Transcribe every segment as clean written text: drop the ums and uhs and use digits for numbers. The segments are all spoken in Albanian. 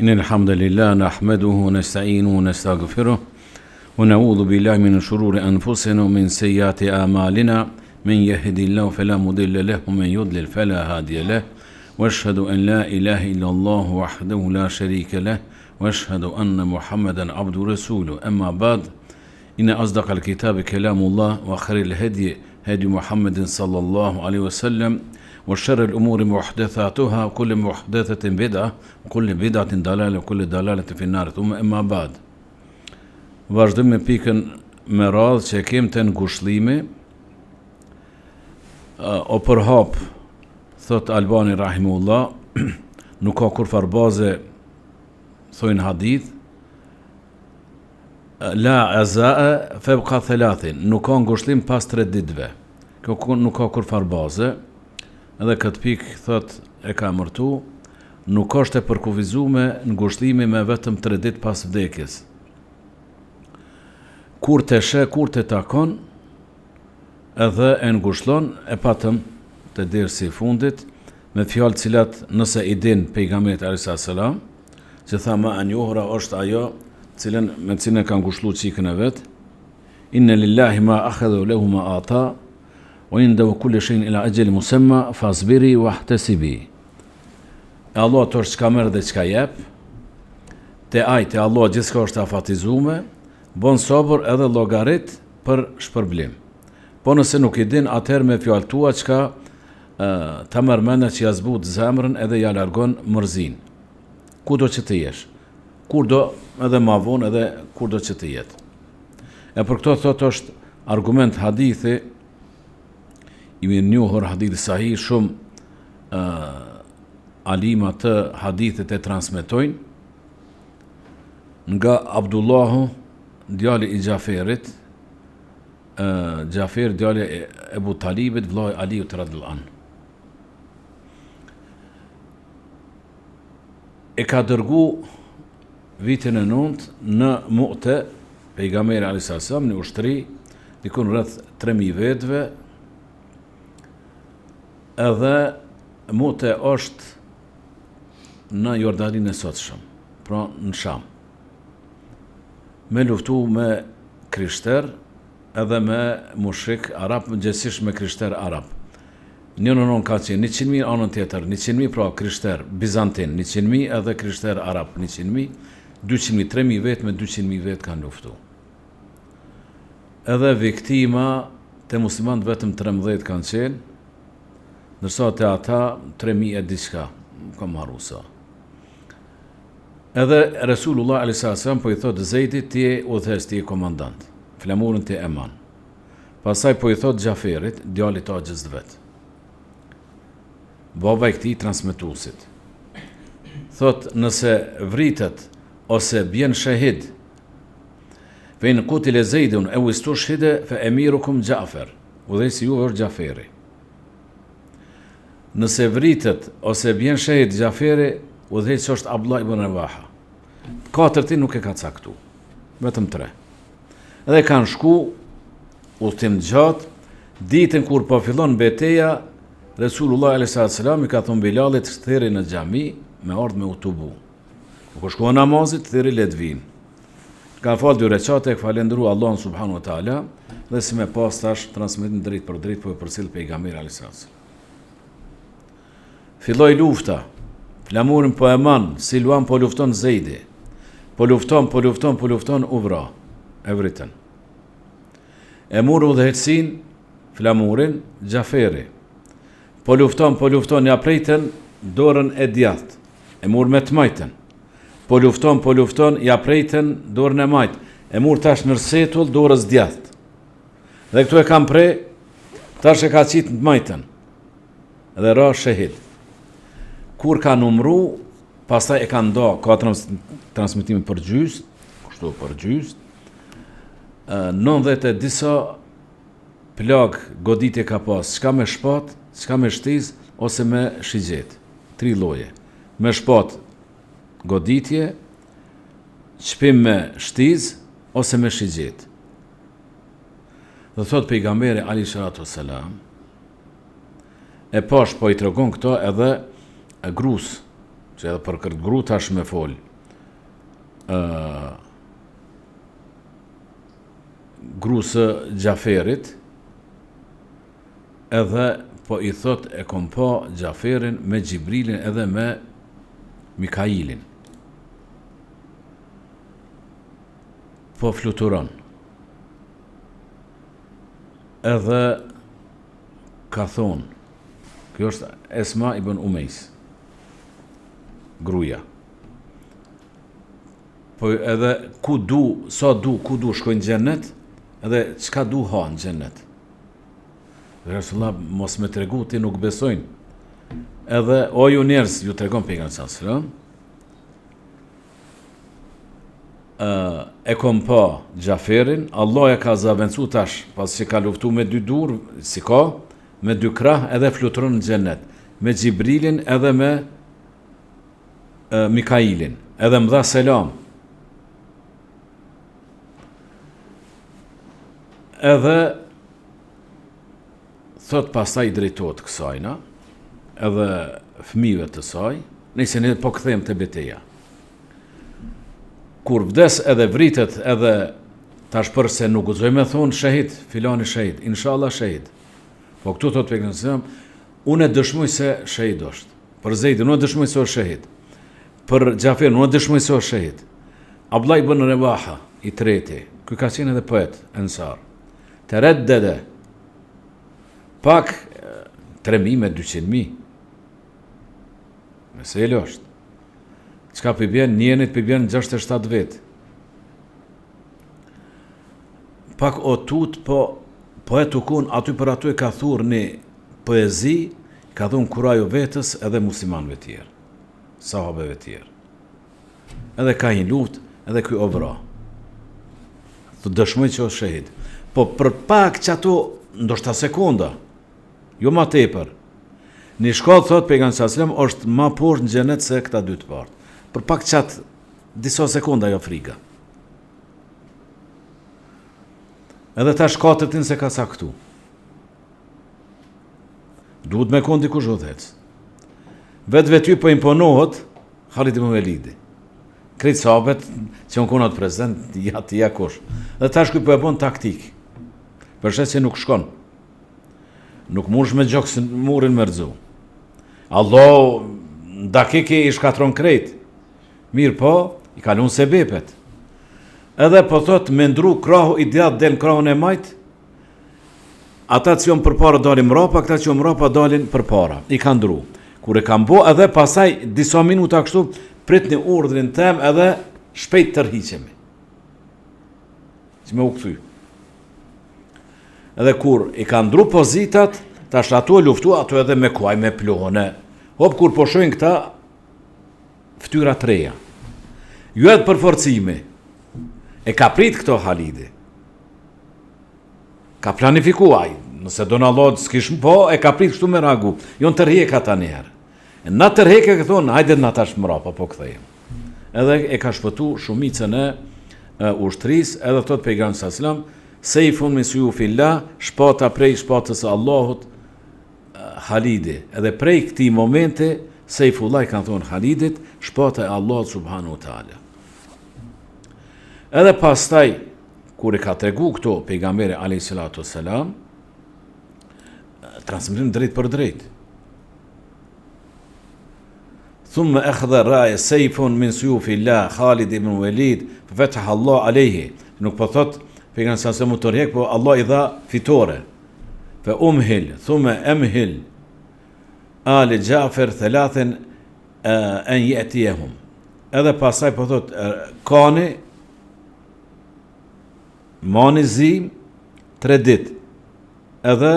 إن الحمد لله نحمده ونستعينه ونستغفره ونعوذ بالله من شرور أنفسنا ومن سيئات أعمالنا من يهد الله فلا مضل له ومن يضلل فلا هادي له وأشهد أن لا إله إلا الله وحده لا شريك له وأشهد أن محمدا عبده ورسوله أما بعد إن أصدق الكتاب كلام الله وخير الهدي هدي محمد صلى الله عليه وسلم وشر الأمور محدثاتها وكل محدثة بدعة وكل بدعة ضلالة وكل ضلالة في النار ثم أما بعد vazhdim me pikën me radhë që kem të ngushëllimi o përhap thot Albani rahimullah nuk ka kur farbaze thojnë hadith la azaa febqa thalathin nuk ka ngushëllim pas 3 ditëve kjo nuk ka kur farbaze edhe këtë pikë thot e ka mërtu nuk është e përkufizume ngushëllimi me vetëm 3 ditë pas vdekjes kur të shë, kur të takon, edhe e ngushëllon e patëm të dersi fundit, me fjalë cilat nëse i din pejgamberit alayhis salam, që tha ma e njohura është ajo, me cilën ka ngushëllu qikën e vetë, inna lillahi ma akhadha lahu ma ata, wa indahu kulli shay'in ila ajali musamma fasbiri wahtasibi. Allah të është çka merr dhe çka jep, te ai te Allah gjithçka është afatizuar, bon sabër edhe llogarit për shpërblim. Po nëse nuk i din, atëherë me fjalë tua çka ta merr mendja që ja zbut zemrën edhe ja largon mërzin. Kudo që të jesh, kurdo edhe ma vonë edhe kurdo që të jetë. E për këto thot është argument hadithi, i mirë njohur hadithi sahih, shumë alima të hadithit e transmetojnë, nga Abdullahu, djali i Gjaferit, Gjafer djali i Ebu Talibit, vllai Aliut radhiyallahu anhu. E ka dërgu vitin e 9 në Mu'te, pejgamberi alayhis salam në ushtri, dikun rreth 3000 vetëve, edhe Mu'te është në Jordaninë e sotshëm, pra në Sham. Me luftu me krishter edhe me mushrik arab, gjithsesi me krishter arab. Njënë ka qenë 100.000, anën tjetër 100.000, pra krishter bizantin 100.000 edhe krishter arab 100.000, 200.000, 3.000 vetë me 200.000 vetë kanë luftu. Edhe viktima të muslimanët vetëm 13 kanë qenë, nërsa të ata 3.000 e diçka, kam harusa. Edhe Resulullah a.s. po i thot Zejdit, ti e udhëhes, ti e komandant, flamurin ti eman. Pasaj po i thot Gjaferit, djalit Axhës vet, baba i këtij transmetuesit. Thot, nëse vritet ose bjen shahid, fe in qutila Zejdun aw istushhida fa amirukum Jafer, udhëhesi juve është Gjaferi. Nëse vritet ose bjen shahid Gjaferi, udhëhesi është Abdullah ibn Rawaha. 4 nuk e ka caktu, vetëm 3. Edhe kanë shku, udhtim gjatë, ditën kur po fillon betejë, Resulullah a.s. i ka thonë Bilalit theri në xhami me ardhmë me utubu. Kur shkon namazit, theri let vinë. Ka fal 2 rekate, ka falendëru Allahun subhanahu wa taala, dhe si me pas tash transmetim drejt për drejt po e përcjell pejgamberi a.s. Filloi lufta. Flamurin po e man, Silvan po lufton Zejdi. Po lufton, u vra. E vritën. E mur udhëhecin, flamurin, Gjaferi. Po lufton, ja prejten, dorën e djathtë. E mur me të majten. Po lufton, ja prejten, dorën e majt. E mur tash në rsetull, dorës djathtë. Dhe këtu e kam prej, tash e ka qitë në majten. Dhe ra shahid. Kur ka numru, pastaj e ka nda, ka transmitimi për gjys, kështu për gjys, 90 e disa plag goditje ka pas, çka me shpat, çka me shtiz, ose me shigjet, 3 lloje. Me shpat goditje, çpim me shtiz, ose me shigjet. Dhe thot pejgamberi alayhis salam, e pash po i tregon këto edhe e grus, që edhe për këtë gru tash me fol, grusë Gjaferit, edhe po i thot e kom pa Gjaferin me Gjibrilin edhe me Mikailin. Po fluturon. Edhe ka thonë, kjo është Esma ibn Umejs, gruja. Po edhe ku du shkojnë xhennet, edhe çka du ha në xhennet. Resulullah mos me tregu ti nuk besojnë. Edhe o ju njerëz, ju tregon pejgamberi sallallahu alajhi wasallam, e kom pa Gjaferin, Allah e ka zavencu tash, pas që ka luftu me dy dur, si ka, me dy krah edhe fluturon në xhennet, me Gjibrilin edhe me Mikailin, edhe më dha selam. Edhe thot pastaj i drejtohet kësajna, edhe fëmijëve të saj, nëse ne po kthejmë te betejë. Kur vdes edhe vritet edhe tash për se nuk guxoj me thonë shahid, filani shahid, inshallah shahid. Po këtu thot pejgamberi, unë dëshmoj se shahid është. Për Zeidin unë dëshmoj se është shahid. Për Gjaferin unë dëshmoj se është shahid. Abdullah ibn Rewaha i treti, ky ka qenë edhe poet ensar. Tereddede pak 3.000 me 200.000. Mesele është. Çka përbjen, njenit përbjen 6-7 vjet. Pak o tut, po e tukun, aty për aty ka thurë një poezi, ka dhunë kuraju vetës edhe muslimanëve tjerë, sahabeve tjerë. Edhe ka një luft, edhe ky ovra. Të dëshmoj që është shahid. Po për pak që ato, ndoshta sekonda, jo ma tepër. Një shkallë, thot pejgamberi sallallahu alajhi wasallam, është ma poshtë në xhenet se këta dy të parë. Për pak qatë, disa sekonda jo frika. Edhe ta shkatërtin se ka saktu. Duhet me kondi kush udhec. Vetë ty po imponohet Khalid ibn Velidi. Krejt sahabet që unë konat prezident, ja kush. Dhe tash kuj po e bon taktik. Përshet që nuk shkon. Nuk mush me gjokë se murin me rëzu. Allah, dakike i shkatron krejt. Mirë po, i kalun se bepet. Edhe po thot me ndru krahu i djatë del krahun e majt, ata që jonë përpara dalin mrapa, këta që jonë mrapa dalin përpara. I ka ndru. Kur e kam bo, edhe pasaj disa minuta kështu, prit një urdhrin tem edhe shpejt tërhiqemi. Që me u këthy. Edhe kur i ka ndru pozitat, tash ato luftu, ato edhe me kuaj, me plone. Hop kur po shojnë këta, ftyra treja. Ju edhe për forcimi. E ka prit këto Halidi. Ka planifikuaj. Nëse do në Allah s'kish po, e ka prit kështu me ragu. Jo në tërheka ta njerë. Na tërheka ka thonë, hajde na tash mrapa, po këthejmë. Edhe e ka shpëtu shumicën e ushtris, edhe thot pejgamberi sallallahu alajhi wasallam, sejfun min suyufillah, shpata prej shpatës e Allahut, Halidi. Edhe prej këtij momente, Sejfullah kanë thonë Halidit, shpata e Allahut subhanahu wa taala. Edhe pastaj, kur e ka tregu këto pejgamberi alayhi salatu wassalam, transmetim drejt për drejt. Thumma akhadha ra'a sayfun min suyufillah Khalid ibn Walid, fataha Allah alayhi. Nuk po thot pejgamberi sa më tërheq, po Allah i dha fitore. Fa umhil, thumma amhil Ali Gjafer thalathen en jetjehum. Edhe pasaj po thot, kani, mani zim, 3 dit. Edhe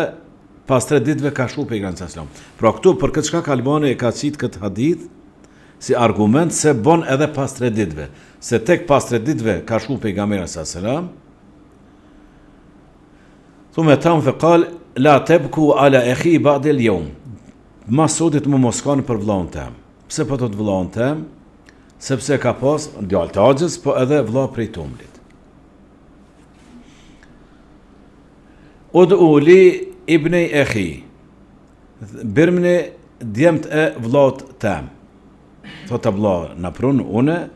pas 3 ditve ka shu pejgamberi sallallahu alajhi wasallam. Pra këtu për këtë çka Albani e ka qitë këtë hadith si argument se bon edhe pas 3 ditve. Se tek pas 3 ditve ka shu pejgamberi sallallahu alajhi wasallam. Thume tam fe qal la tebku ala akhi ba'd al-yawm. Mas sotit më moskani për vllahun tem. Pse po thot vllahun tem? Sepse ka pas djalë të Axhës, po edhe vlla prej Tumlit. Ud'u li ibni akhi. Birmni djemt e vllaut tem. Thot vlla na prun une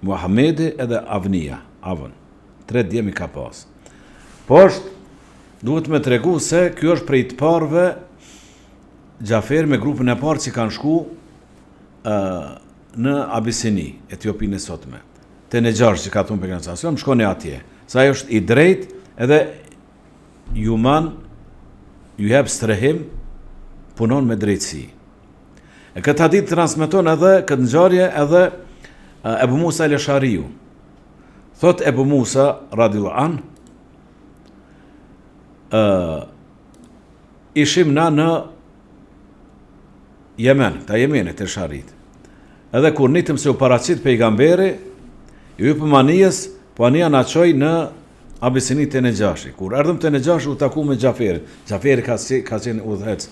Muhamedi edhe Avnia, Avën. 3 djemi ka pas. Po duhet me tregu se kjo është prej të parëve Gjaferi me grupin e parë që kanë shku në Abisini, Etiopinë e sotme. Te Nejashi që ka thonë pejgamberi sallallahu alajhi wasallam, shkoni atje. Sa ai është i drejtë edhe ju jep strehim, punon me drejtësi. E këtë hadith transmeton edhe këtë ngjarje edhe Ebu Musa el-Ashariu. Thot Ebu Musa radhiyallahu an, ishim na në Yemen, ta Yemenit e Sharit. Edhe kur nitëm se u paraqit pejgamberi, ju për manijës, po ania na çoi në Abisini te Nejashi. Kur erdhëm te Nejashi u taku me Gjaferin. Gjaferi ka qenë udhëhec.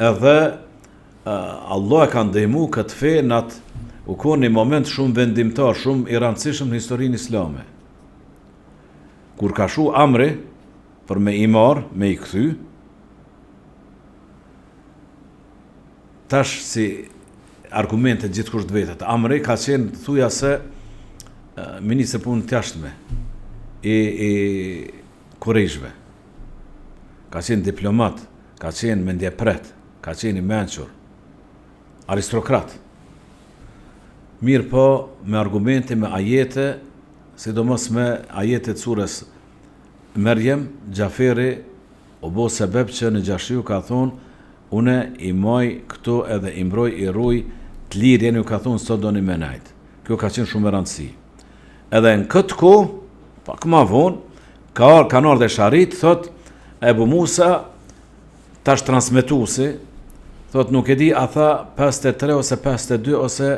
Edhe Allah e ka ndihmu këtë fe u konë një moment shumë vendimtar, shumë i rëndësishëm në historinë islame. Kur ka shu Amri për me i marë, me i kthy, tash si argumente gjithkush të vetet. Amri ka qenë thuja se ministër punë të jashtme i Kurejshve. Ka qenë diplomat, ka qenë mendjepret, ka qenë i mençur, aristokrat. Mirë po me argumente, me ajete, sidomos me ajete të surës Merjem, Gjaferi u bo sebeb që Nejashiu ka thonë, une i maj këto edhe i mbroj i ruj të lirjen, ju ka thonë sot do një menajt. Kjo ka qenë shumë e rëndësi. Edhe në këtë ko, pak ma vonë, kanë ardhe Sharit, thot Ebu Musa, tash transmetuesi, thot nuk e di, a tha 53 ose 52 ose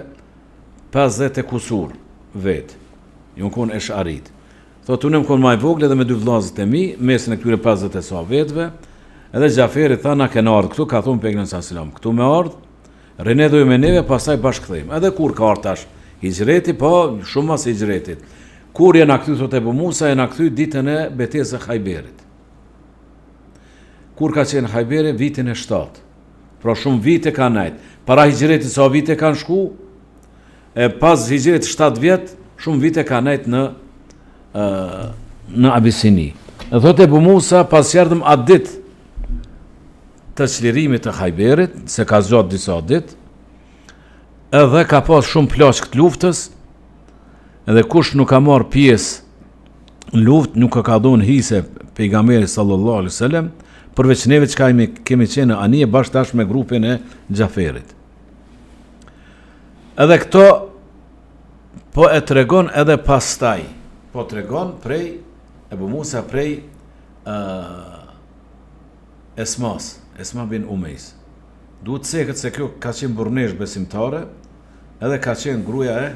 50 e kusur vetë. Ju në konë e Sharit. Thot unë më konë maj vogle dhe me 2 vllazët e mi, mesin e këtyre 50 e sa vetëve, edhe Gjaferi tha na kena ardhë këtu, ka thonë pejgamberi sallallahu alajhi wasallam, këtu me ardhë, rene dojë me neve, pastaj bashkëthejmë. Edhe kur ka ardhë tash hijreti, po shumë mas hijretit. Kur jena këty, thot Ebu Musa, jena këty ditën e betesë e Khajberit. Kur ka qenë Khajberi? Vitin e 7. Pra shumë vite ka najtë. Para hijretit sa vite kanë shku, e pas hijretit 7 vjet, shumë vite ka najtë në Abisini. E thot Ebu Musa, pas erdhëm atë ditë të çlirimit të Khajberit, se ka zgjat disa ditë, edhe ka pas shumë plaçk të luftës, edhe kush nuk ka marrë pjesë në luftë, nuk ka dhënë hise pejgamberi sallallahu alaihi wasallam, përveç neve që kemi qenë në anije bashkë tash me grupin e Gjaferit. Edhe këto po e tregon edhe pastaj, po tregon prej Ebu Musa prej Esma bin Umejs. Duhet seket se kjo ka qenë burnesh besimtare, edhe ka qenë gruaja e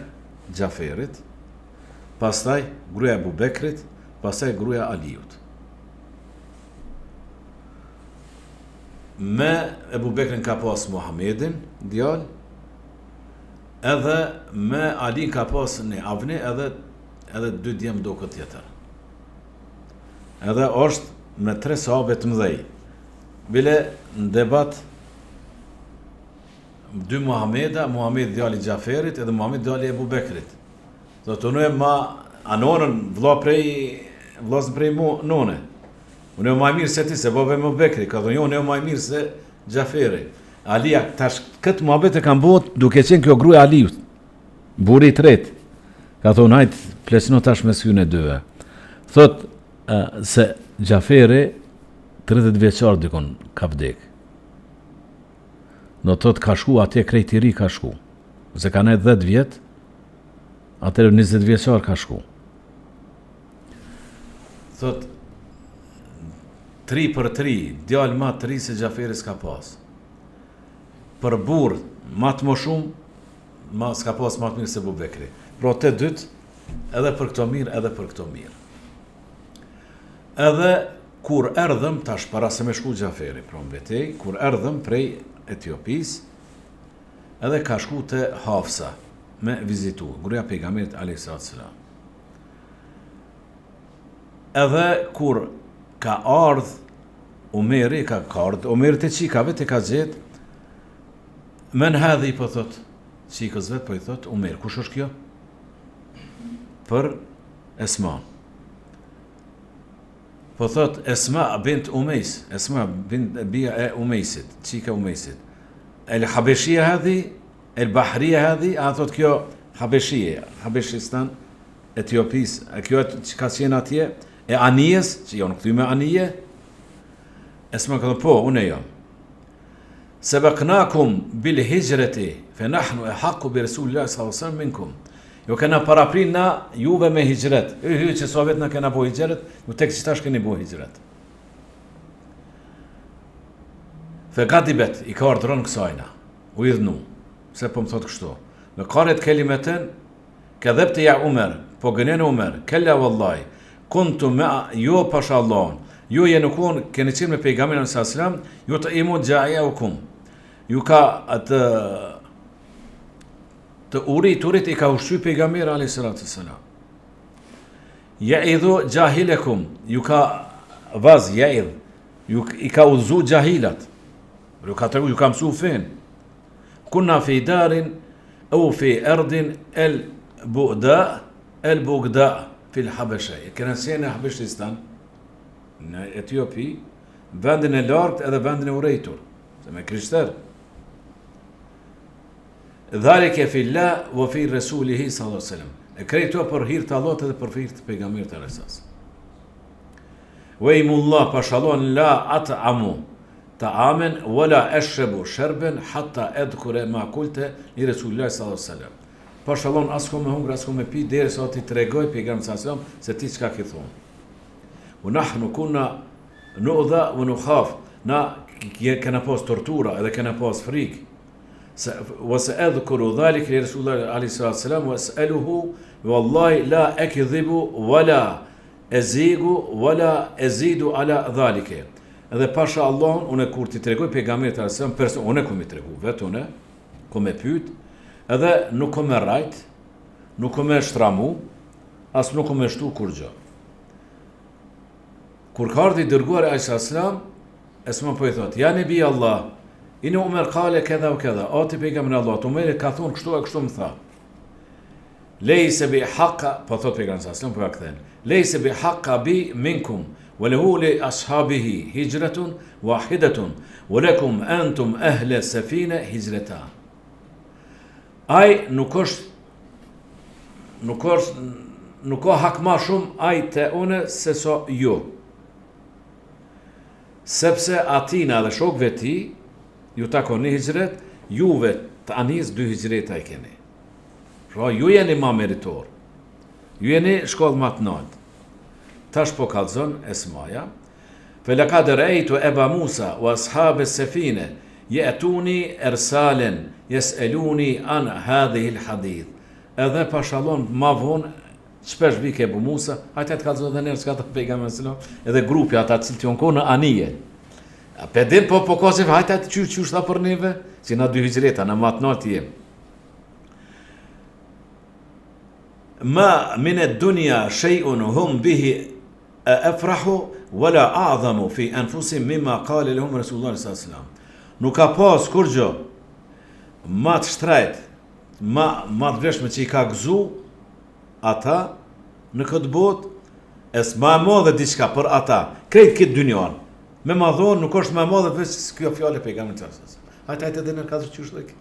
Gjaferit, pastaj gruaja e Abu Bekrit, pastaj gruaja e Aliut. Me Abu Bekrin ka pas Muhamedin, djalë, edhe me Ali ka pas një Avni, edhe 2 djemë do këtë tjetër. Edhe është me 3 sahabe të mëdhej. Bile në debat 2 Muhameda, Muhamed djali Gjaferit edhe Muhamed djali Abu Bekrit. Do të unë ma anonën vllazën prej none. Unë e maj mirë se ti, se bove Abu Bekri, ka thonë jo, unë e maj mirë se Gjaferi. Alia, tash këtë muhabet e kam bot duke qenë kjo gruaja e Aliut, burri i tretë. Ka thonë hajt plesino tash me syrin e dyve. Thot se Gjaferi 30 vjeçar dikon ka vdek. Do thot ka shku atje krejt i ri ka shku. Se ka nejt 10 vjet, atëherë 20 vjeçar ka shku. Thot 3 për 3, djalë ma 3 se Gjaferi s'ka pas. Për burr ma të më shumë, s'ka pas ma të mirë se Abu Bekri. Pra te dytë, edhe për këto mirë, edhe për këto mirë. Edhe kur erdhëm, tash para se me shku Gjaferi, pra mbetej, kur erdhëm prej Etiopis, edhe ka shku te Hafsa, me vizitu, gruaja pejgamberit alayhis salam. Edhe kur ka ardh Umeri, ka ardh Umeri te qikave, te ka gjetë, men hadhi, po thot, qikës vet, po i thot, Umer, kush është kjo? për Esma. Po thot Esma bint Umejs, Esma bint bia e Umejsit, qika Umejsit. El Habeshia hadhi, el Bahria hadhi, a thot kjo Habeshia, Habeshistan, Etiopis, kjo që ka qenë atje, e Anijes, që jo në këthy me Anije, Esma ka thot po, unë e jam. Sebeknakum bil hijreti, fe nahnu e haku bi Resulullah s.a.s. minkum. Jo kena paraprin na juve me hijret. Që Sovjet na kena bo hijret, ju tek që tash keni bo hijret. Fe gadibet i ka ardhron kësajna, u idhnu, se po më thot kështu. Me karet kelimeten, ke dhebte ja Umer, po gënen Umer, kella vallaj, kuntu me jo pasha Allahun, ju jeni kun, keni qenë me pejgamberin s.a.s. ju të imu gjaja u kum. Ju ka të urit i ka ushqy pejgamberi alayhi salatu wassalam. Ya'idhu jahilakum, ju ka vaz ya'idh, i ka udhzu jahilat. Ju ka mësu fen. Kunna fi darin au fi ardin el Bugda fi al-Habasha. Kena qenë në Habeshistan, në Etiopi, vendin e lartë edhe vendin e urejtur, se me krishter. Dhalike fillah wa fi rasulihi sallallahu alaihi wasallam. E krejto për hir të Allahut edhe për hir të pejgamberit e Resas. Wa imullah pashalon la at'amu ta'amen wala ashrabu sharban hatta adhkura ma qulta li Rasulillah sallallahu alaihi wasallam. Pashalon asku me hungër, asku me pi derisa ti tregoj pejgamberit sallallahu alaihi wasallam se ti çka ke thonë. Wa nahnu kunna nu'dha wa nukhaf. Na kena pas tortura edhe kena pas frikë. وسأذكر ذلك لرسول الله عليه الصلاة والسلام وأسأله والله لا أكذب ولا أزيغ ولا أزيد على ذلك. Edhe pasha Allahun, unë kur ti tregoj pejgamberit sallallahu alaihi wasallam, unë kom i tregu, vetë unë kom e pyet, edhe nuk kom e rajt, nuk kom e shtramu, as nuk kom e shtu kur gjë. Kur ka ardhi dërguar ai sallallahu alaihi wasallam, Esma po i thot, ja nebi Allah, Ine Umer kale këdha o këdha, ati pejgamberin Allah, Umeri ka thonë kështu e kështu më tha. Lejse bi haqqa, po thot pejgamberin sallallahu alaihi wasallam, po ja kthen. Lejse bi haqqa bi minkum, wa lahu li ashabihi hijratun wahidatun, wa lakum antum ahla safina hijratan. Ai nuk ka hak ma shumë ai te une se so ju. Sepse atina dhe shokëve ti ju takon një hijret, juve të anis 2 hijreta i keni. Pra, ju jeni ma meritor. Ju jeni shkollë ma të nalt. Tash po kalzon Esmaja. Felakad rejtu Eba Musa wa ashabe sefine jetuni ersalen jeseluni an hadhihi l-hadith. Edhe pashalon ma vonë, shpesh vike Ebu Musa, hajte të kalzon dhe nërë s'ka të pejgamberin sallallahu alaihi wasallam, edhe grupi ata cilë të jonë në anije. A pedin po kosif hajta të qysh tha për neve, si na 2 hijreta, na matnat jem. Ma min ad-dunya shay'un hum bihi afrahu wala a'zamu fi anfusihim mimma qala lahum Rasulullah sallallahu alaihi wasallam. Nuk ka pas kur gjë ma të shtrejt, ma të vleshme që i ka gëzu ata në këtë botë, es ma modhe diçka për ata, krejt këtë dynjan. Me ma thonë, nuk është me modhe përse kjo fjale pejgamberit sallallahu alaihi wasallam. Hajte edhe nërë katër qysh dhe kë.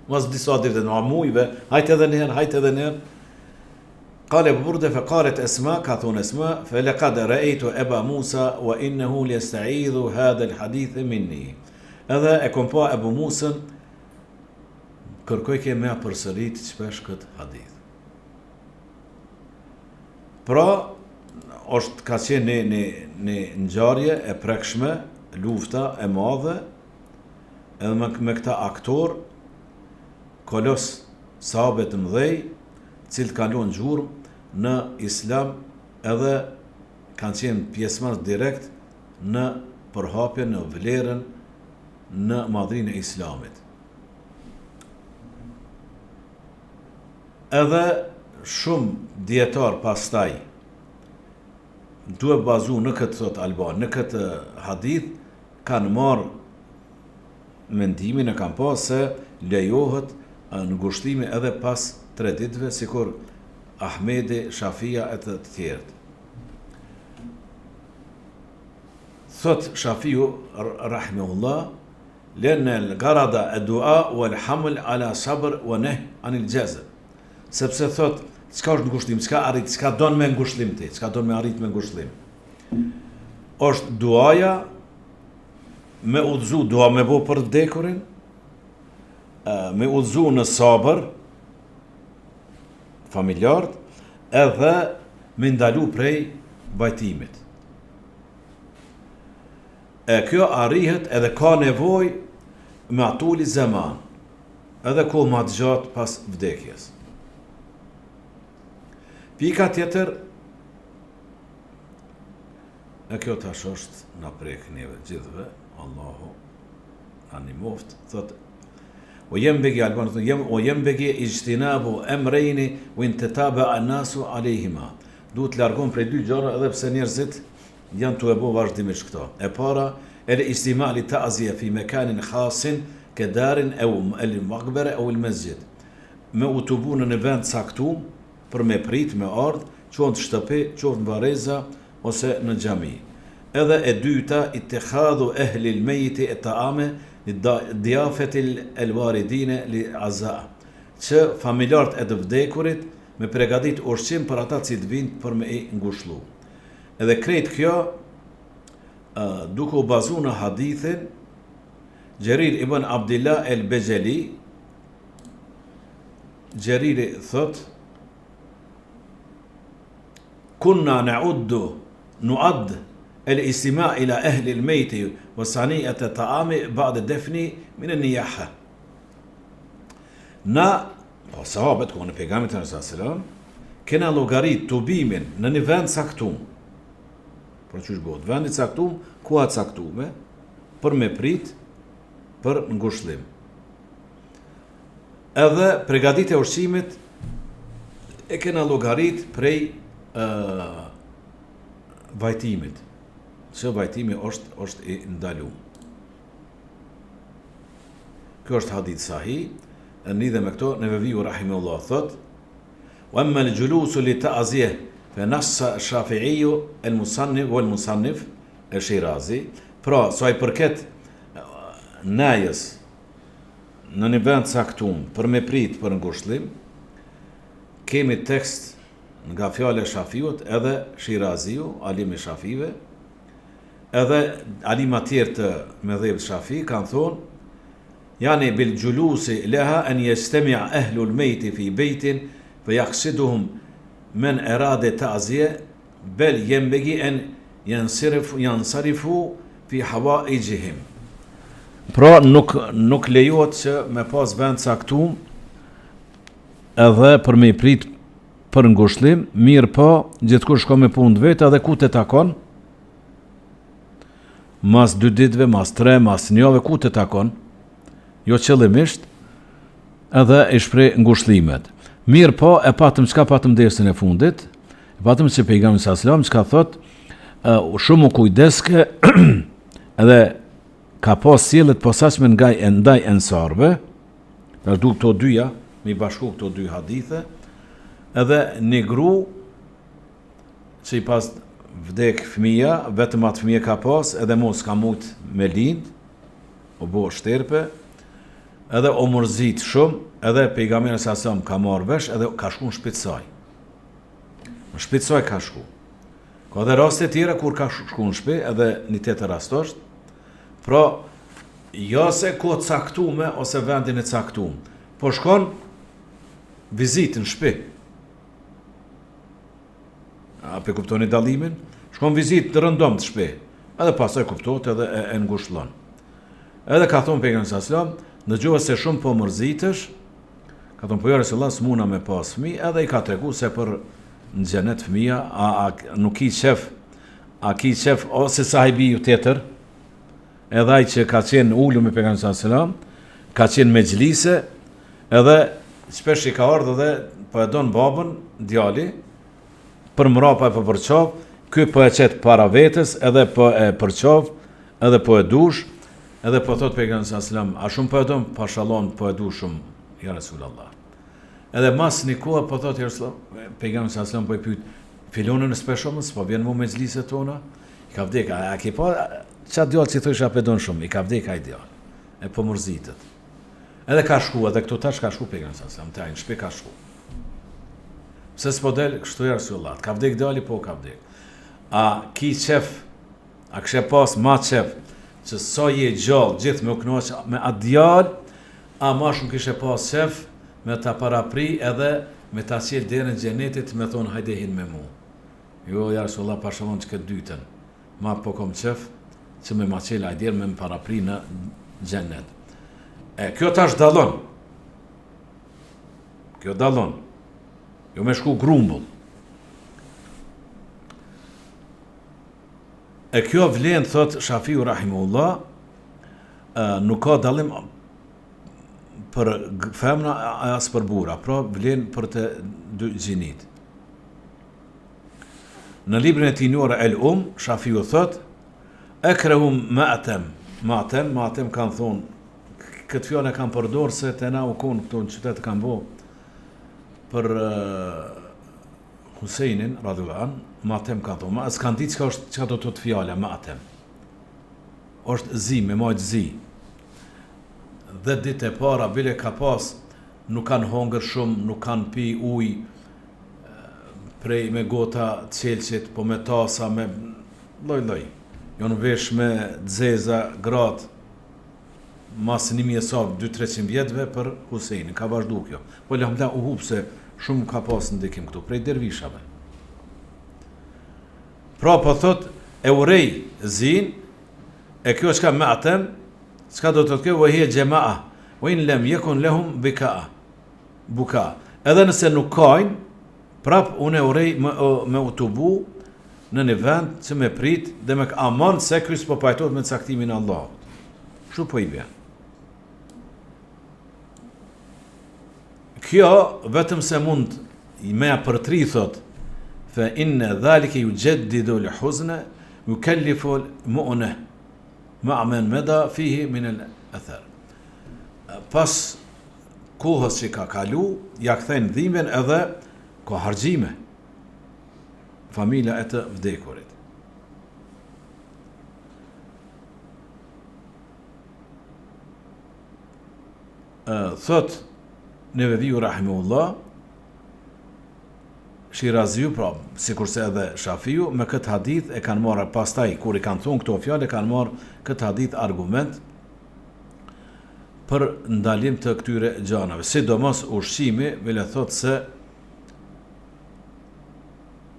Mas disa dirë dhe në mujve, hajte edhe nërë. Kale burde fe karet Esma, ka thonë Esma, fe lekad rejtu Eba Musa, wa innehu li esta'idhu hadhe l-hadith minni. Edhe e kom pa Ebu Musën, kërkoj ke me përsërit qpesh këtë hadith. Pra, është ka qenë një ngjarje e prekshme, lufta e madhe, edhe me këta aktor, kolos sahabe të mëdhej, cilët kanë lënë gjurmë në Islam edhe kanë qenë pjesëmarrës direkt në përhapjen, në vlerën, në madhrinë e Islamit. Edhe shumë dietar pastaj duhet bazu në këtë thot Alban, në këtë hadith kanë marrë mendimin e kanë pas se lejohet në ngushtimi edhe pas 3 ditëve, sikur Ahmedi, Shafia e të tjerët. Thot Shafiu rahimahullah, lënë al-garada ad-du'a wal-haml ala sabr wa nahy anil jazm. Sepse thot, çka është ngushëllim, çka arrit, çka don me ngushëllim ti, çka don me arrit me ngushëllim. Është duaja me udhëzu, dua me bo për vdekurin, me udhëzu në sabër familjarët, edhe me ndalu prej bajtimit. Kjo arrihet edhe ka nevoj me atulli zaman, edhe ko ma të gjatë pas vdekjes. Pika tjetër, e kjo tash është na prek neve gjithve, Allahu animoft, thot, o jembegi ijtinabu emrejni u intetaba anasu alejhima. Duhet largon prej dy gjëra edhe pse njerëzit janë të e bo vazhdimisht këto. E para, el-istimali ta'zije fi mekanin khasin, ke darin e el-magbere e el-mesjid. Me u të bu në vend caktum, për me prit, me ardh, qoftë në shtëpi, qoftë në vareza, ose në xhami. Edhe e dyta, ittikhadhu ehli l-mejiti e ta'ame, diafetil el-waridine li aza. Që familjarët e të vdekurit, me pregadit ushqim për ata që të vinë për me i ngushlu. Edhe krejt kjo, duke u bazu në hadithin, Gjerir ibn Abdillah el-Bejeli, Gjeriri thot, kunna nu'add el-istima ila ehli l-mejti wa sani'at ta'ami ba'da defni min an-niyaha. Na, po sahabët ku në pejgamberin sallallahu alaihi wasallam, kena llogarit tubimin në një vend caktum. Por çush bëhet? Vendi caktum, ku a caktume, për me prit, për ngushëllim. Edhe pregaditja e ushqimit e kena llogarit prej vajtimit. Se vajtimi është i ndaluar. Kjo është hadith sahih. Lidhe me këto, Neveviu rahimahullah thot, wa amma al-julusu li ta'ziyah fa nassa Shafi'iu al-musannif wal musannif al-Shirazi. Pra, sa i përket najës në një vend caktum për me prit për ngushëllim, kemi tekst nga fjala e Shafiut edhe Shiraziu, alimi Shafive, edhe alima tjerë të medhebit Shafi kanë thonë, يعني بالجلوس لها أن يستمع أهل الميت في بيت فيقصدهم من أراد تعزية بل ينبغي أن ينصرفوا في حوائجهم. Pra nuk lejohet që me pas vend caktum edhe për me i prit për ngushëllim, mirë po gjithkush shko me punë vetë edhe ku të takon, mas 2 ditëve, mas 3, mas 1 javë, ku të takon, jo qëllimisht, edhe i shpreh ngushëllimet. Mirë po, e patëm çka patëm dersën e fundit, e patëm se pejgamberi sallallahu alajhi wasallam çka thot, shumë u kujdeske edhe ka pas sjelljet posaçme ndaj ensarve, pra du këto dyja, me i bashku këto dy hadithe, edhe një gru që i pas vdek fëmija, vetëm atë fëmija ka pas, edhe mos ka mujt me lind, o bo shterpe, edhe o mërzit shumë, edhe pejgamberi sallallahu alajhi wasallam ka marrë vesh, edhe ka shku në shtëpi të saj. Në shtëpi të saj ka shku. Ka dhe raste tjera kur ka shku në shtëpi, edhe një tjetër rast është, pra, jo se ko caktume ose vendin e caktum, po shkon vizit në shtëpi. A pe kuptoni dallimin? Shkon vizit të rëndom të shtëpi, edhe pasaj kuptot edhe e ngushëllon. Edhe ka thonë pejgamberi sallallahu alajhi wasallam, në gjohë se shumë po mërzitësh, ka thonë po ja Resulullah s'muna me pas fëmijë, edhe i ka tregu se për në xhenet fëmija, nuk i qef, a ki qef ose sahibi ju tjetër, edhe ai që ka qenë ullu me pejgamberin sallallahu alajhi wasallam, ka qenë me xhlise, edhe shpesh i ka ardhur edhe po e don babën, djali, për mrapa e po përqov, ky po e qet para vetes, edhe po e përqov, edhe po e dush, edhe po thot pejgamberi sallallahu alajhi wasallam, a shumë po e don, pashallon po e du shumë, ja Resulullah. Edhe mas një kohë, po thotë pejgamberi sallallahu alajhi wasallam po i pyet, filonën speshomën, s'po vjen mu me xhliset tona? I ka vdek, a ke pa çfarë djallë që thosh apo don shumë, i ka vdek ai djallë. E po mërzitet. Edhe ka shku, edhe këtu tash ka shku pejgamberi sallallahu alajhi wasallam, tajnë shpe ka shku. Pse s'po del, kështu ja Rasulullah, ka vdek djali, po ka vdek. A ki qef, a këshe pas ma qef, që sa je gjallë, gjithë me u kënaqë me atë djallë, a ma shumë kishe pas qef, me ta parapri edhe me ta qelë derën xhenetit me thonë hajde hin me mu. Jo, ja Rasulullah, pashamon që këtë dytën. Ma po kom qef, që me ma qelë ajderë me më parapri në xhenet. Kjo tash dallon. Kjo dallon. Jo me shku grumbull. Kjo vlen, thot Shafiu rahimullah, nuk ka dallim për femna as për burra, pra vlen për të dy gjinit. Në librin e tij Nur el-Um, Shafiu thot, akrahum ma'tem kanë thonë, këtë fjallë e kanë përdorë se të na u konë këtu në qytet kanë bo për Husejnin, radhiyallahu anhu, ma'tem kanë thonë, ma s'kanë ditë çka do të thotë fjala ma'tem. Është zi, me majtë zi. 10 ditë e para, bile ka pas, nuk kanë hongër shumë, nuk kanë pi ujë, prej me gota qelqit, po me tasa, me loj. Jonë vesh me dzeza, gratë, mas 200-300 vjetëve për Husejnin, ka vazhdu kjo. Po alhamdulillah u hub se shumë ka pas ndikim këtu, prej dervishave. Pra po thot, e urej zin, e kjo çka me atem, çka do të thotë kjo, vahie xhemaa, wa in lam yakun lahum buka. Edhe nëse nuk kajnë, prap unë e urej me utubu në një vend që me prit dhe me aman se ky s'po pajtohet me caktimin e Allahut. Kështu po i bjen. Kjo vetëm se mund me përtri thot, fa inna dhalika yujaddidu al-huzna yukallifu al-mu'na ma'a man mada fihi min al-athar. Pas kohës që ka kalu, ja kthejnë dhimbjen edhe ka harxime familja e të vdekurit. Thot Neveviu rahimahullah, Shiraziu, pra, sikurse edhe Shafiu, me këtë hadith e kanë marrë pastaj, kur i kanë thonë këto fjalë, e kanë marrë këtë hadith argument për ndalim të këtyre gjanave. Sidomos ushqimi, vele thot se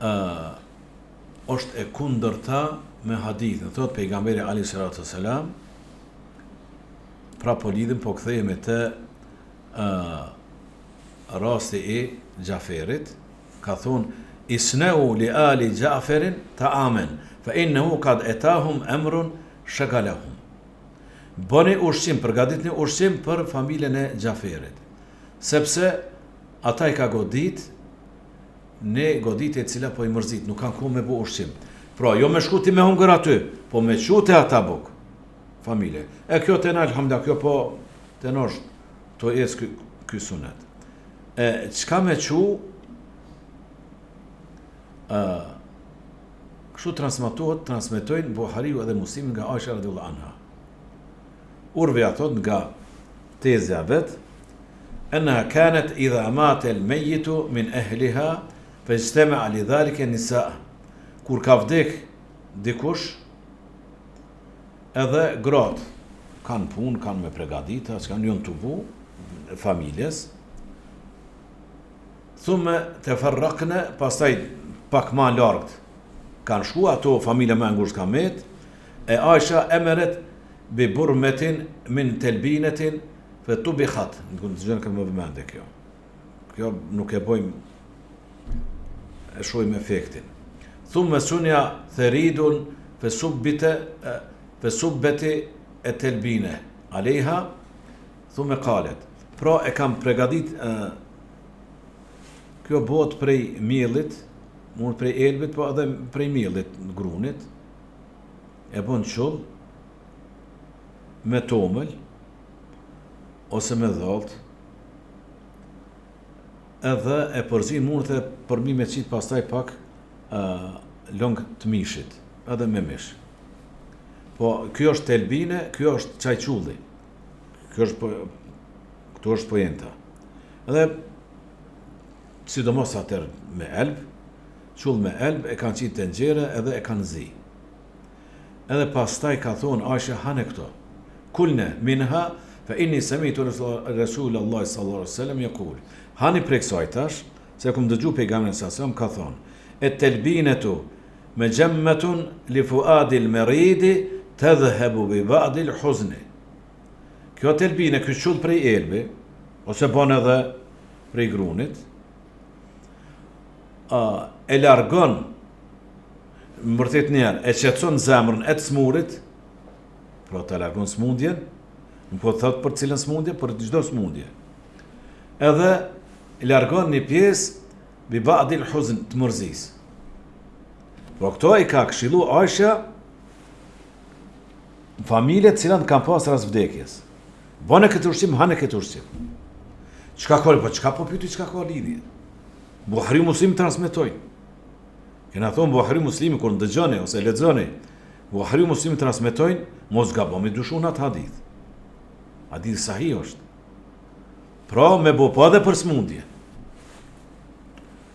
është e kundërta me hadithin. Thot pejgamberi alayhi salatu wasalam, pra po lidhim, po kthehemi te rasti i Gjaferit, ka thonë, isnau li ali Gjaferin ta'amen, fa innehu kad etahum emrun shagalahum. Bëni ushqim, përgatitni ushqim për familjen e Gjaferit, sepse ata i ka godit në goditje e cila po i mërzit, nuk kanë ku me bu ushqim. Pra, jo me shkuti me hungër aty, po me qute ata buk, familje. E kjo të në, alhamdulillah, kjo po të në është, të esë ky sunet. Qka me qu, kështu transmetojnë Buhariu edhe Muslimi nga Aisha radhiyallahu anha. Urve atot nga tezja vet, enha kanat idha mata al-mayyitu min ahliha fajtama'a lidhalika an-nisa. Kur ka vdek dikush, edhe gratë kanë punë, kanë me pregadita, kanë jonë të bu, familjes, thume të farrakne, pastaj pak ma largët, kanë shku, ato familje me ngushtë ka met, e Aisha emeret bi burmetin min telbinetin fe tu bi khat. Në të gjënë këmë më vëmende kjo. Kjo nuk e bojmë, e shojmë efektin. Thume sunja theridun fe subbeti e telbine aleha, thume kalet. Pra e kam pregadit, kjo bot prej miellit, mund prej elbit, po edhe prej miellit në grunit, e bon qull, me tomël, ose me dhalt, edhe e përzin mundet e përmi me qitë pastaj pak long të mishit, edhe me mish. Po, kjo është telbine, kjo është çajçulli. Këtu është pojenta. Edhe, sidomos atër me elb, qull me elb, e kanë qitë të nxere edhe e kanë zi. Edhe pastaj ka thonë, Aisha, hane këto. Kulne, minha, fa inni sami'tu Rasulullah sallallahu alaihi wasallam yaqul. Hani prej kësaj tash, se kum dëgju pejgamberin sallallahu alaihi wasallam ka thonë, et-talbinatu majammatun li fuadi al-maridi tadhhabu bi ba'd al-huzn. Kjo telbine, ky qull prej elbi, ose bon edhe prej grunit, e largon, më vërtet njerë, e qetson zemrën e të smurit, pra të largon smundjen, në po thot për cilën smundje, për çdo smundje. Edhe e largon një pjesë bi ba'dil huzn të mërzis. Pro këto i ka këshillu Aisha në familjet cilat kanë pas rast vdekjes. Bane këtë ushqim, hane këtë ushqim. Çka po pyeti, çka ka lidhje? Buhari Muslim transmetojnë. Kena thonë Buhari Muslimi kur ndëgjoni ose lexoni, Buhari Muslimi transmetojnë, mos gaboni dushun atë hadith. Hadith sahih është. Pra me bo po edhe për smundje.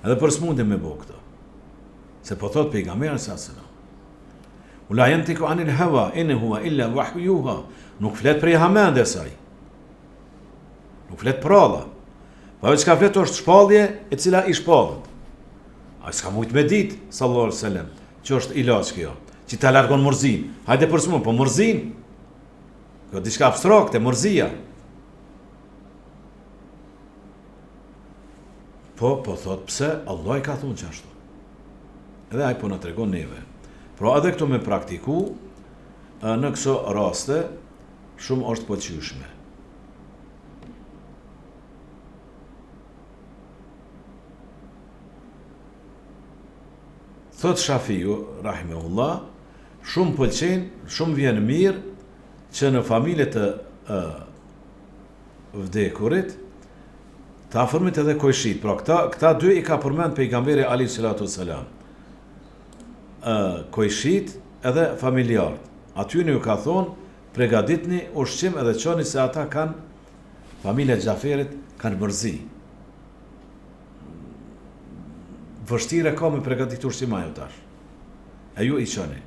Edhe për smundje me bo këto. Se po thot pejgamberi sallallahu alaihi wasallam. Ula yantiku anil hawa in huwa illa wahyuha. Nuk flet prej hamende saj. Nuk flet pralla. Pa veç ka flet është shpallje e cila i shpallet. A s'ka mujt me dit, sallallahu alaihi wasallam, që është ilaç kjo, që ta largon mërzin. Hajde për smundje, po mërzin. Kjo diçka abstrakte, mërzia. Po thot pse Allah i ka thonë qashtu. Edhe ai po na tregon neve. Pra edhe këto me praktiku, në këso raste, shumë është pëlqyeshme. Thot Shafiu, rahimehullah, shumë pëlqen, shumë vjen mirë që në familje të vdekurit të afërmit edhe kojshit. Pra këta dy i ka përmend pejgamberi alayhi salatu wassalam. Kojshit edhe familjarët. Atyne ju ka thonë, pregaditni ushqim edhe qoni se ata kanë, familja Xhaferit kanë mërzi. Vështire ka me pregadit ushqim ajo tash. E ju i qoni.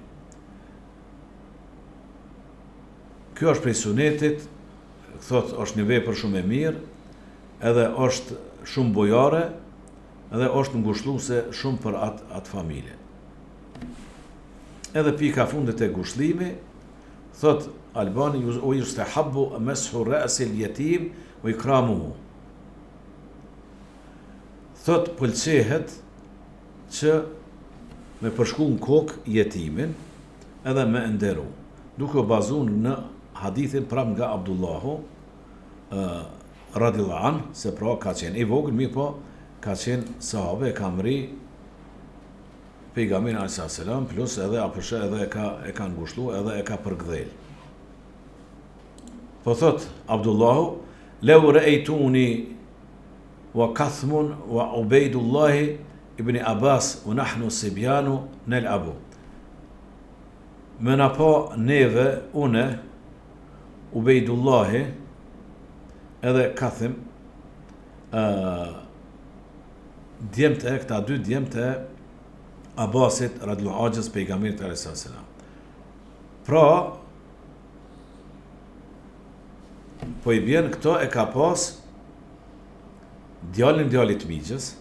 Kjo është prej sunetit, thot është një vepër shumë e mirë, edhe është shumë bojare, edhe është ngushëlluese shumë për atë familje. Edhe pika fundit e ngushëllimi, thot Albani, u yustahabbu mashu ra's al-yatim wa ikramuhu. Thot pëlqehet që me përshku në kokë jetimin edhe me nderu, duke u bazuar në hadithin prap nga Abdullahu radhiyallahu anhu, se pra ka qenë i vogël, mirë po ka qenë sahabe, e ka mri pejgamberin alayhi salam, plus edhe apëshe edhe e ka ngushtu, edhe e ka përgdhel. Po thot Abdullahu, law ra'aytuni wa Kathmun wa Ubaydullah ibn Abbas wa nahnu sibyanu nal'abu. Mëna po neve, une, Ubejdullahi, edhe Kathim, djemët e këta dy djemët e Abbasit radhiyallahu anhu pejgamberit alayhi salam. Pra, po i bjen këto e ka pas djalit migjës,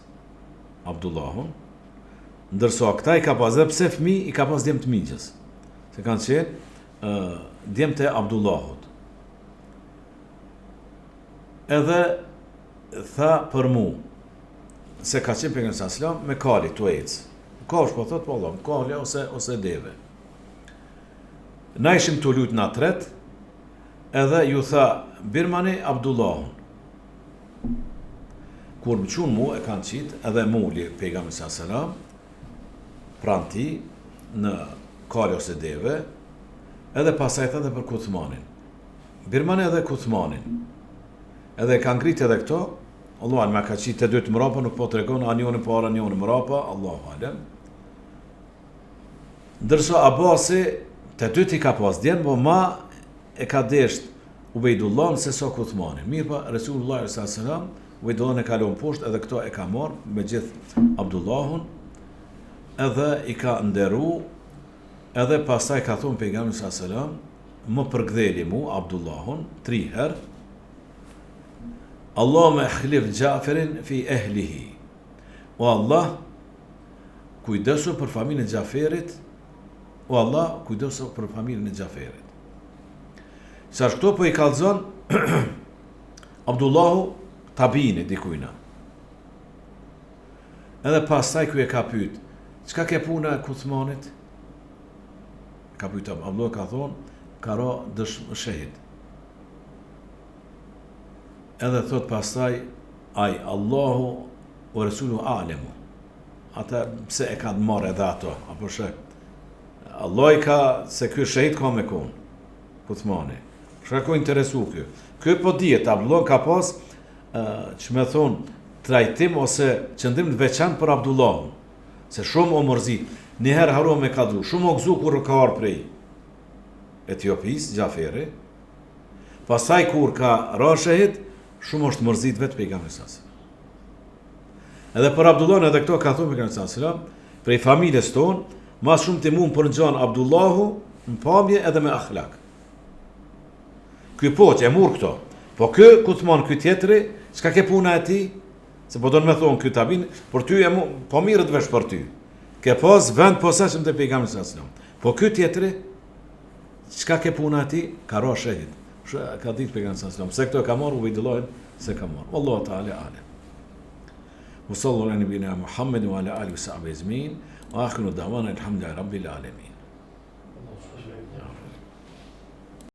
Abdullahun, ndërsa këta i ka pas dhe pse fëmi i ka pas djemë të migjës. Se kanë qenë djemë të Abdullahut. Edhe tha për mu, se ka qenë pejgamberi sallallahu alaihi wasallam me kali të ecë. Ka është po thot, po Allah, kali ose deve. Na ishim të lutë na tret, edhe ju tha, birmani Abdullahun. Kur më qunë mu, e kanë qitë, edhe muli pejgamberi sallallahu alaihi wasallam, pran ti, në kali ose deve, edhe pasaj thë edhe për Kuthmanin. Birmani edhe Kuthmanin. Edhe kanë ngritë edhe këto, Allahu alem, ka qitë të dytë mrapa, nuk po të regon, a njoni para, njoni mrapa, Allahu alem. Ndërsa Abasi, të dytë i ka pas djenë, po ma e ka desht Ubejdullah se sa Uthmanin. Mirë pa, Resulullah s.a.s. Ubejdullah e kalon poshtë, edhe këto e ka marrë me gjithë Abdullahun, edhe i ka nderu, edhe pastaj ka thonë pejgamberi s.a.s. Më përgdheli mu, Abdullahun, 3 herë, Allahumma akhlif Jaferin fi ehlihi. O Allah, kujdesu për familjen e Jaferit, o Allah, kujdesu për familjen e Jaferit. Sa këto po i kallzon Abdullahu tabine dikujna. Edhe pastaj ku e ka pyet, çka ke puna e Uthmanit? Ka pyet Abdullahu, ka thonë, ka ra shahid. Edhe thot pastaj, aj, Allahu o Resulu alemu. Ata pse e kanë marrë edhe ato, apo shek. Allah i ka, se ky shahid ka me konë, Uthmani. Shka ko interesu kjo. Kjo po dijet, Abdullah ka pas, që me thonë, trajtim ose qëndim të veçan për Abdullahun. Se shumë o mërzit, njëherë haro me kadru, shumë o gëzu kur ka arë prej Etiopis, Gjaferi, pasaj kur ka ra shahid, shumë është mërzit vetë pejgamberi s.a.s. Edhe për Abdullahun edhe këto ka thonë pejgamberi s.a.s. Prej familjes tonë, mas shumë të mund për në gjanë Abdullahu në pamje edhe me akhlak. Ky po që e murë këto, po kë Uthman ky tjetëri, çka ke puna e ti? Se po do në me thonë ky tabin, për ty e murë, po mirët vesh për ty. Ke pas vend poseshëm të pejgamberi s.a.s. Po ky tjetëri, çka ke puna e ti? Ka ra shahid. Ka ditë pejgamberi s.a.s. Se këto e ka marrë Ubejdullahin, se ka marrë. Wallahu ta'ala alem. Wa sallallahu ala nabiyina Muhammad wa ala alihi wa sahbihi ajma'in. Wa akhiru da'wana alhamdulillahi rabbil alamin.